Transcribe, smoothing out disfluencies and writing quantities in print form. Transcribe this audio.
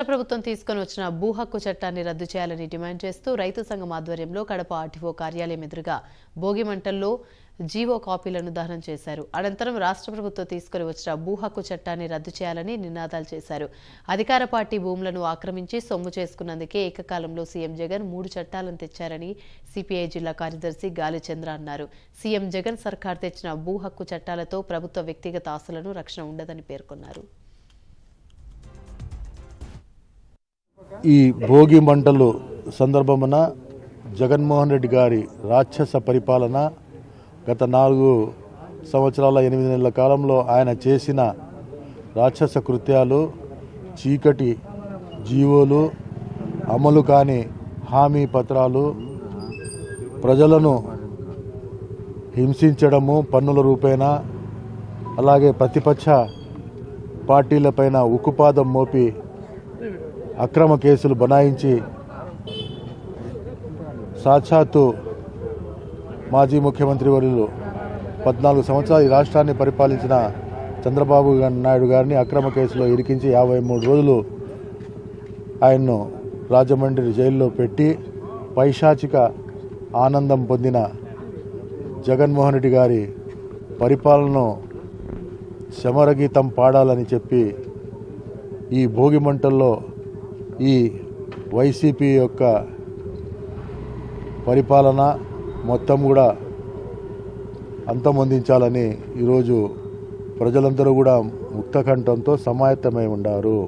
ప్రభుత్వం తీసుకొని వచ్చిన భూ హక్కు చట్టాన్ని రద్దు చేయాలని డిమాండ్ చేస్తూ రైతు సంఘం ఆధ్వర్యంలో కడప ఆర్టీఓ కార్యాలయం ఎదురుగా భోగిమంటల్లో జీవో కాపీలను దహనం చేశారు. అనంతరం రాష్ట్ర ప్రభుత్వం తీసుకొని వచ్చిన భూ హక్కు చట్టాన్ని రద్దు చేయాలని నినాదాలు చేశారు. అధికార పార్టీ భూములను ఆక్రమించి సొమ్ము చేసుకున్నందుకే ఏకకాలంలో సీఎం జగన్ 3 చట్టాలను తెచ్చారని సిపిఐ జిల్లా కార్యదర్శి గాలిచంద్ర అన్నారు. సీఎం జగన్ సర్కార్ తెచ్చిన భూ హక్కు చట్టాలతో ప్రభుత్వ వ్యక్తిగత ఆస్తులను రక్షణ ఉండదని పేర్కొన్నారు. ఈ భోగి మంటలు సందర్భమున జగన్మోహన్ రెడ్డి గారి రాక్షస పరిపాలన గత 4 సంవత్సరాల 8 నెలల కాలంలో ఆయన చేసిన రాక్షస కృత్యాలు, చీకటి జీవోలు, అమలు కాని హామీ పత్రాలు, ప్రజలను హింసించడము పన్నుల రూపేణా, అలాగే ప్రతిపక్ష పార్టీలపైన ఉక్కుపాదం మోపి అక్రమ కేసులు బనాయించి సాక్షాత్తు మాజీ ముఖ్యమంత్రి వర్యులు 14 సంవత్సరాలు ఈ రాష్ట్రాన్ని పరిపాలించిన చంద్రబాబు నాయుడు గారిని అక్రమ కేసులో ఇరికించి 53 రోజులు ఆయన్ను రాజమండ్రి జైల్లో పెట్టి పైశాచిక ఆనందం పొందిన జగన్మోహన్ రెడ్డి గారి పరిపాలనను శమరగీతం పాడాలని చెప్పి ఈ భోగి మంటల్లో ఈ వైసీపీ యొక్క పరిపాలన మొత్తం కూడా అంతమొందించాలని ఈరోజు ప్రజలందరూ కూడా ముక్తకంఠంతో సమాయత్తమై ఉన్నారు.